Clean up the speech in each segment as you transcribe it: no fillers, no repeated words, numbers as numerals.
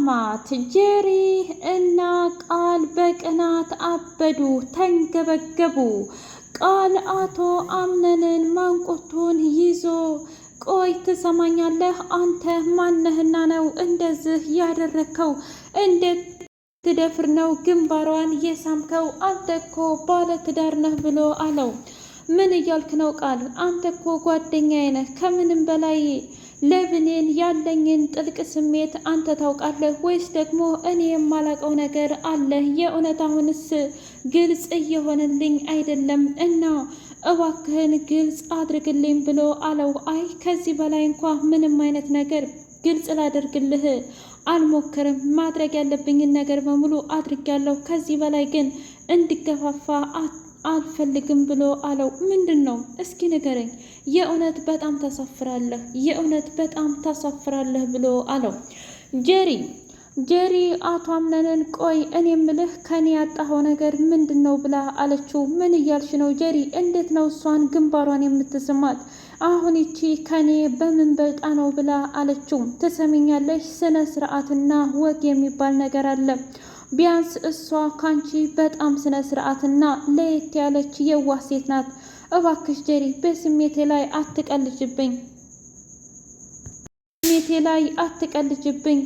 አስማት ጄሪ እና ቃል በቅናት አበዱ፣ ተንገበገቡ። ቃል አቶ አምነንን ማንቁርቱን ይዞ ቆይ ትሰማኛለህ? አንተ ማነህና ነው እንደዚህ ያደረግከው? እንዴት ትደፍር ነው ግንባሯን የሳምከው? አንተ እኮ ባለትዳር ነህ ብሎ አለው። ምን እያልክ ነው ቃል? አንተ እኮ ጓደኛዬ ነህ። ከምንም በላይ ለብኔን ያለኝን ጥልቅ ስሜት አንተ ታውቃለህ ወይስ ደግሞ እኔ የማላውቀው ነገር አለ? የእውነት አሁንስ ግልጽ እየሆነልኝ አይደለም እና እባክህን ግልጽ አድርግልኝ ብሎ አለው። አይ ከዚህ በላይ እንኳ ምንም አይነት ነገር ግልጽ ላደርግልህ አልሞክርም። ማድረግ ያለብኝን ነገር በሙሉ አድርጊያለሁ። ከዚህ በላይ ግን እንዲገፋፋ አልፈልግም ብሎ አለው። ምንድን ነው እስኪ ንገረኝ። የእውነት በጣም ታሳፍራለህ፣ የእውነት በጣም ታሳፍራለህ ብሎ አለው። ጄሪ አቶ አምነንን ቆይ እኔ ምልህ ከኔ ያጣኸው ነገር ምንድን ነው ብላ አለችው። ምን እያልሽ ነው ጄሪ? እንዴት ነው እሷን ግንባሯን የምትስማት? አሁን ይቺ ከኔ በምን በልጣ ነው ብላ አለችው። ትሰሚኛለሽ፣ ስነ ስርዓትና ወግ የሚባል ነገር አለ። ቢያንስ እሷ ካንቺ በጣም ስነ ስርዓትና ለየት ያለች የዋህ ሴት ናት። እባክሽ ጄሪ በስሜቴ ላይ አትቀልጅብኝ።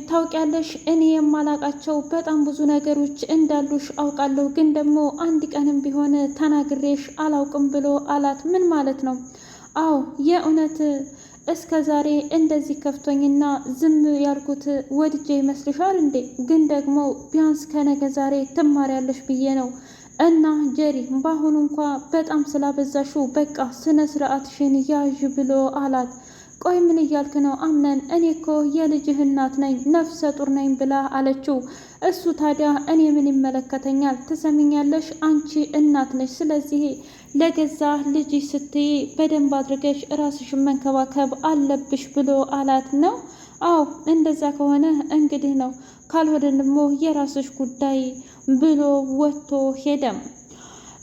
ታውቂያለሽ እኔ የማላቃቸው በጣም ብዙ ነገሮች እንዳሉሽ አውቃለሁ፣ ግን ደግሞ አንድ ቀንም ቢሆን ተናግሬሽ አላውቅም ብሎ አላት። ምን ማለት ነው? አዎ የእውነት እስከ ዛሬ እንደዚህ ከፍቶኝና ዝም ያልኩት ወድጄ ይመስልሻል እንዴ? ግን ደግሞ ቢያንስ ከነገ ዛሬ ትማሪያለሽ ብዬ ነው። እና ጄሪ በአሁኑ እንኳ በጣም ስላበዛሽው በቃ ስነ ስርዓትሽን ያዥ ብሎ አላት። ቆይ ምን እያልክ ነው አምነን? እኔ እኮ የልጅህ እናት ነኝ፣ ነፍሰ ጡር ነኝ ብላ አለችው። እሱ ታዲያ እኔ ምን ይመለከተኛል? ትሰሚኛለሽ፣ አንቺ እናት ነሽ። ስለዚህ ለገዛ ልጅሽ ስትይ በደንብ አድርገሽ ራስሽን መንከባከብ አለብሽ ብሎ አላት። ነው? አዎ እንደዛ ከሆነ እንግዲህ ነው፣ ካልሆነ ደግሞ የራስሽ ጉዳይ ብሎ ወጥቶ ሄደም።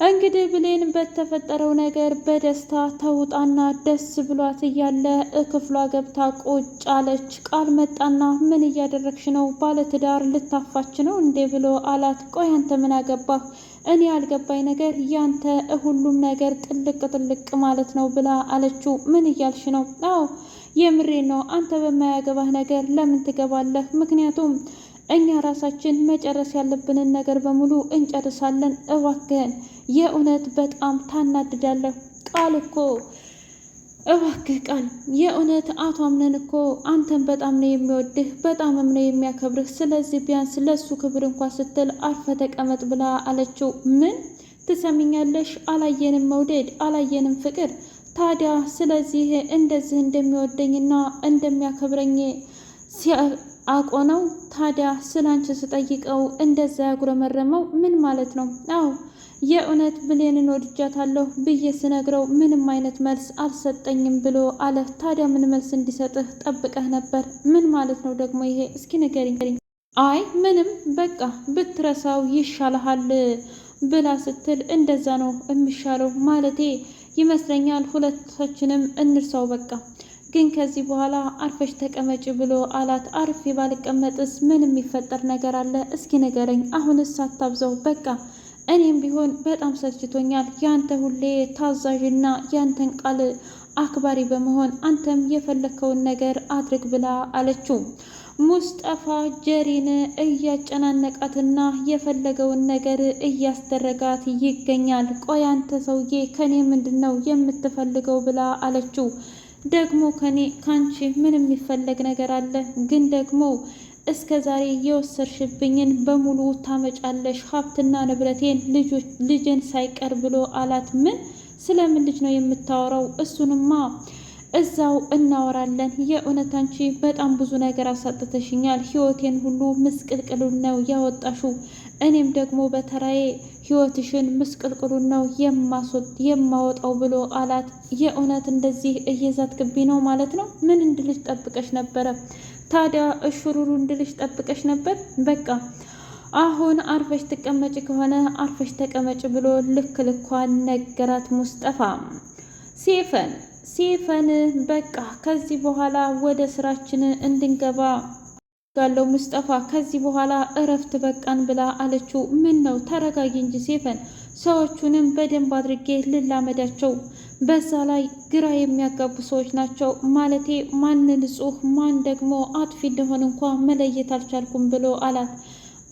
እንግዲህ ብሌን በተፈጠረው ነገር በደስታ ተውጣና ደስ ብሏት እያለ ክፍሏ ገብታ ቁጭ አለች። ቃል መጣና ምን እያደረግሽ ነው? ባለትዳር ልታፋች ነው እንዴ ብሎ አላት። ቆይ አንተ ምን አገባህ? እኔ ያልገባኝ ነገር ያንተ ሁሉም ነገር ጥልቅ ማለት ነው ብላ አለችው። ምን እያልሽ ነው? አዎ የምሬ ነው። አንተ በማያገባህ ነገር ለምን ትገባለህ? ምክንያቱም እኛ ራሳችን መጨረስ ያለብንን ነገር በሙሉ እንጨርሳለን። እባክህን የእውነት በጣም ታናድዳለህ። ቃል እኮ እባክህ ቃል የእውነት አቶ አምነን እኮ አንተን በጣም ነው የሚወድህ፣ በጣምም ነው የሚያከብርህ። ስለዚህ ቢያንስ ለሱ ክብር እንኳ ስትል አርፈ ተቀመጥ ብላ አለችው። ምን ትሰሚኛለሽ? አላየንም መውደድ፣ አላየንም ፍቅር። ታዲያ ስለዚህ እንደዚህ እንደሚወደኝና እንደሚያከብረኝ አቆ ነው ታዲያ ስላንቺ ስጠይቀው እንደዛ ያጉረመረመው ምን ማለት ነው? አዎ የእውነት ብሌንን ወድጃታለሁ ብዬ ስነግረው ምንም አይነት መልስ አልሰጠኝም ብሎ አለ። ታዲያ ምን መልስ እንዲሰጥህ ጠብቀህ ነበር? ምን ማለት ነው ደግሞ ይሄ? እስኪ ንገሪኝ። አይ ምንም በቃ ብትረሳው ይሻልሃል ብላ ስትል እንደዛ ነው የሚሻለው ማለቴ ይመስለኛል፣ ሁለታችንም እንርሳው በቃ ግን ከዚህ በኋላ አርፈሽ ተቀመጭ ብሎ አላት። አርፌ ባልቀመጥስ ምን የሚፈጠር ነገር አለ? እስኪ ንገረኝ። አሁንስ አታብዛው በቃ እኔም ቢሆን በጣም ሰልችቶኛል። ያንተ ሁሌ ታዛዥና ያንተን ቃል አክባሪ በመሆን አንተም የፈለከውን ነገር አድርግ ብላ አለችው። ሙስጠፋ ጄሪን እያጨናነቃትና የፈለገውን ነገር እያስደረጋት ይገኛል። ቆይ አንተ ሰውዬ ከኔ ምንድን ነው የምትፈልገው ብላ አለችው። ደግሞ ካንቺ ምን የሚፈለግ ነገር አለ? ግን ደግሞ እስከ ዛሬ የወሰድሽብኝን በሙሉ ታመጫለሽ፣ ሀብትና ንብረቴን፣ ልጅን ሳይቀር ብሎ አላት። ምን ስለምን ልጅ ነው የምታወራው? እሱንማ እዛው እናወራለን። የእውነት አንቺ በጣም ብዙ ነገር አሳጥተሽኛል። ህይወቴን ሁሉ ምስቅልቅሉን ነው ያወጣሽው። እኔም ደግሞ በተራዬ ህይወትሽን ምስቅልቅሉን ነው የማወጣው ብሎ አላት። የእውነት እንደዚህ እየዛትክብኝ ነው ማለት ነው? ምን እንድልሽ ጠብቀሽ ነበረ? ታዲያ እሹሩሩ እንድልሽ ጠብቀሽ ነበር? በቃ አሁን አርፈሽ ትቀመጭ ከሆነ አርፈሽ ተቀመጭ ብሎ ልክ ልኳን ነገራት ሙስጠፋ። ሲፈን በቃ ከዚህ በኋላ ወደ ስራችን እንድንገባ ጋለው ሙስጠፋ ከዚህ በኋላ እረፍት በቃን ብላ አለችው። ምን ነው ተረጋጊ እንጂ ሴፈን፣ ሰዎቹንም በደንብ አድርጌ ልላመዳቸው። በዛ ላይ ግራ የሚያጋቡ ሰዎች ናቸው። ማለቴ ማን ንጹህ ማን ደግሞ አጥፊ እንደሆነ እንኳ መለየት አልቻልኩም ብሎ አላት።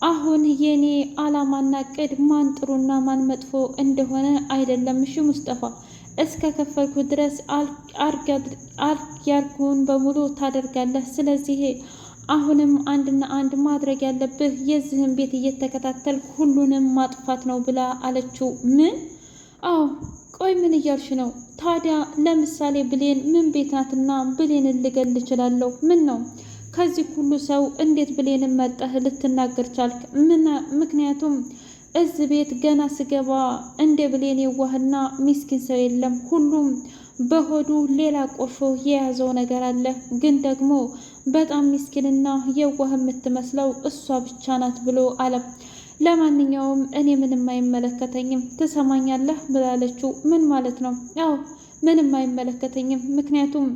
አሁን የኔ አላማና ቅድ ማን ጥሩና ማን መጥፎ እንደሆነ አይደለም። እሺ ሙስጠፋ፣ እስከ ከፈልኩ ድረስ ያልኩህን በሙሉ ታደርጋለህ። ስለዚህ አሁንም አንድና አንድ ማድረግ ያለብህ የዚህን ቤት እየተከታተል ሁሉንም ማጥፋት ነው ብላ አለችው። ምን? አዎ። ቆይ ምን እያልሽ ነው ታዲያ? ለምሳሌ ብሌን ምን ቤት ናትና ብሌንን ልገል እችላለሁ? ምን ነው ከዚህ ሁሉ ሰው እንዴት ብሌንን መርጠህ ልትናገር ቻልክ? ምክንያቱም እዚህ ቤት ገና ስገባ እንደ ብሌን የዋህና ሚስኪን ሰው የለም። ሁሉም በሆዱ ሌላ ቆሾ የያዘው ነገር አለ። ግን ደግሞ በጣም ሚስኪንና የዋህ የምትመስለው እሷ ብቻ ናት ብሎ አለ። ለማንኛውም እኔ ምንም አይመለከተኝም፣ ትሰማኛለህ ብላለችው። ምን ማለት ነው? ያው ምንም አይመለከተኝም፣ ምክንያቱም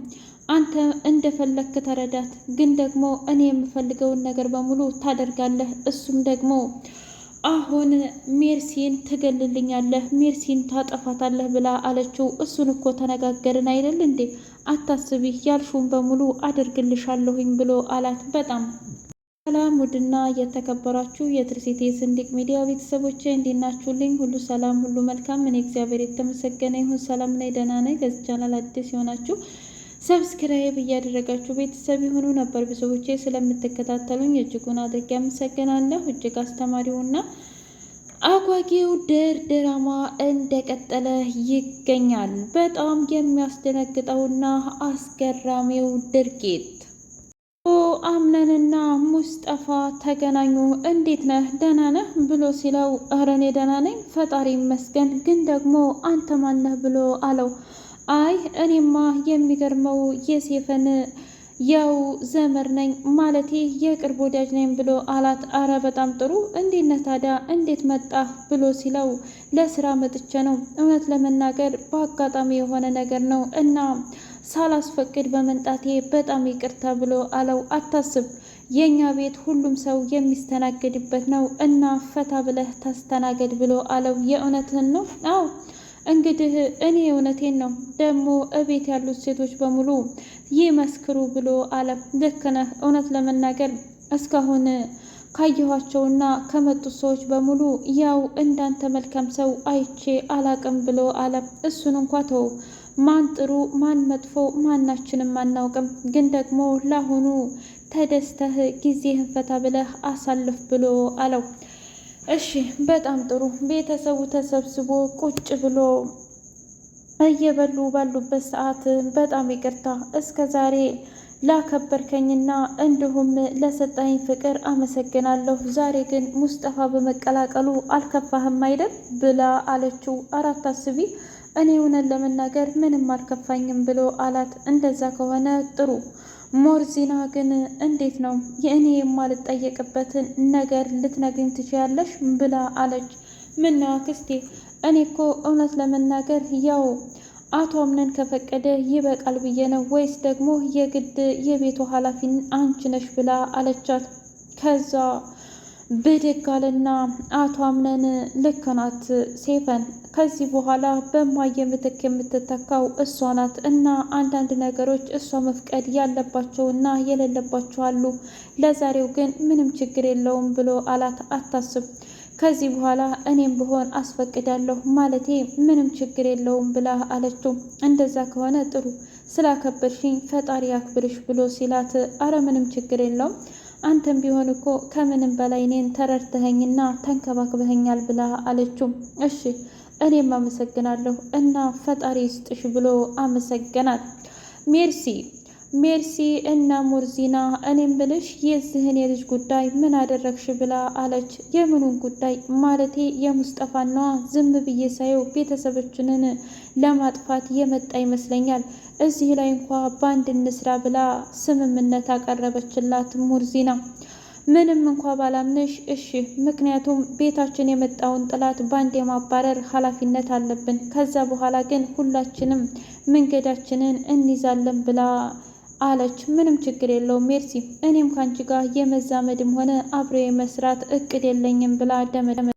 አንተ እንደፈለግክ ተረዳት፣ ግን ደግሞ እኔ የምፈልገውን ነገር በሙሉ ታደርጋለህ። እሱም ደግሞ አሁን ሜርሲን ትገልልኛለህ፣ ሜርሲን ታጠፋታለህ ብላ አለችው። እሱን እኮ ተነጋገርን አይደል እንዴ? አታስቢ፣ ያልሹን በሙሉ አደርግልሻለሁኝ ብሎ አላት። በጣም ሰላም ውድና የተከበራችሁ የትርሲቴ ስንዲቅ ሚዲያ ቤተሰቦች እንዴት ናችሁልኝ? ሁሉ ሰላም፣ ሁሉ መልካም። እኔ እግዚአብሔር የተመሰገነ ይሁን ሰላም ላይ ደህና ነኝ። ለዚህ ቻናል አዲስ የሆናችሁ ሰብስክራይብ እያደረጋችሁ ቤተሰብ የሆኑ ነበር ቤተሰቦቼ ስለምትከታተሉኝ እጅጉን አድርጌ አመሰግናለሁ። እጅግ አስተማሪውና አጓጊው ድራማ እንደቀጠለ ይገኛል። በጣም የሚያስደነግጠውና አስገራሚው ድርጊት አምነንና ሙስጠፋ ተገናኙ። እንዴት ነህ ደህና ነህ ብሎ ሲለው ኧረ እኔ ደህና ነኝ ፈጣሪ ይመስገን፣ ግን ደግሞ አንተ ማነህ ብሎ አለው። አይ እኔማ የሚገርመው የሴፈን ያው ዘመር ነኝ ማለቴ የቅርብ ወዳጅ ነኝ ብሎ አላት። አረ በጣም ጥሩ፣ እንዴት ነህ ታዲያ እንዴት መጣህ ብሎ ሲለው ለስራ መጥቼ ነው፣ እውነት ለመናገር በአጋጣሚ የሆነ ነገር ነው እና ሳላስፈቅድ በመንጣቴ በጣም ይቅርታ ብሎ አለው። አታስብ፣ የኛ ቤት ሁሉም ሰው የሚስተናገድበት ነው እና ፈታ ብለህ ተስተናገድ ብሎ አለው። የእውነትህን ነው? አዎ እንግዲህ እኔ እውነቴን ነው፣ ደግሞ እቤት ያሉት ሴቶች በሙሉ ይመስክሩ ብሎ አለ። ልክ ነህ፣ እውነት ለመናገር እስካሁን ካየኋቸውና ከመጡት ሰዎች በሙሉ ያው እንዳንተ መልካም ሰው አይቼ አላቅም ብሎ አለ። እሱን እንኳ ተው፣ ማን ጥሩ ማን መጥፎ ማናችንም አናውቅም፣ ግን ደግሞ ለአሁኑ ተደስተህ ጊዜህን ፈታ ብለህ አሳልፍ ብሎ አለው። እሺ በጣም ጥሩ። ቤተሰቡ ተሰብስቦ ቁጭ ብሎ እየበሉ ባሉበት ሰዓት በጣም ይቅርታ እስከ ዛሬ ላከበርከኝና እንዲሁም ለሰጠኝ ፍቅር አመሰግናለሁ። ዛሬ ግን ሙስጠፋ በመቀላቀሉ አልከፋህም አይደል ብላ አለችው። አራት አስቢ፣ እኔ እውነት ለመናገር ምንም አልከፋኝም ብሎ አላት። እንደዛ ከሆነ ጥሩ። ሞርዚና ግን እንዴት ነው? የእኔ የማልጠየቅበትን ነገር ልትነግሪኝ ትችያለሽ ብላ አለች። ምን ነው አክስቴ? እኔ እኮ እውነት ለመናገር ያው አቶ አምነን ከፈቀደ ይበቃል ብዬ ነው፣ ወይስ ደግሞ የግድ የቤቱ ኃላፊን አንቺ ነሽ ብላ አለቻት። ከዛ ብድግ አለና አቶ አምነን ልክ ናት ሴፈን፣ ከዚህ በኋላ በማየ ምትክ የምትተካው እሷ ናት እና አንዳንድ ነገሮች እሷ መፍቀድ ያለባቸውና የሌለባቸው አሉ። ለዛሬው ግን ምንም ችግር የለውም ብሎ አላት። አታስብ፣ ከዚህ በኋላ እኔም ብሆን አስፈቅዳለሁ፣ ማለቴ ምንም ችግር የለውም ብላ አለችው። እንደዛ ከሆነ ጥሩ፣ ስላከበርሽኝ ፈጣሪ አክብርሽ ብሎ ሲላት፣ አረ ምንም ችግር የለውም አንተም ቢሆን እኮ ከምንም በላይ እኔን ተረድተኸኝና ተንከባክበኸኛል ብላ አለችው። እሺ እኔም አመሰግናለሁ እና ፈጣሪ ይስጥሽ ብሎ አመሰገናት። ሜርሲ እና ሞርዚና እኔም ብልሽ የዚህን የልጅ ጉዳይ ምን አደረግሽ ብላ አለች። የምኑን ጉዳይ ማለቴ የሙስጠፋና ዝም ብዬ ሳየው ቤተሰቦችንን ለማጥፋት የመጣ ይመስለኛል። እዚህ ላይ እንኳ ባንድ እንስራ ብላ ስምምነት አቀረበችላት ሞርዚና። ምንም እንኳ ባላምንሽ እሺ፣ ምክንያቱም ቤታችን የመጣውን ጥላት ባንድ የማባረር ኃላፊነት አለብን። ከዛ በኋላ ግን ሁላችንም መንገዳችንን እንይዛለን ብላ አለች። ምንም ችግር የለውም ሜርሲ፣ እኔም ካንቺ ጋር የመዛመድም ሆነ አብሮ የመስራት እቅድ የለኝም ብላ ደመደመ።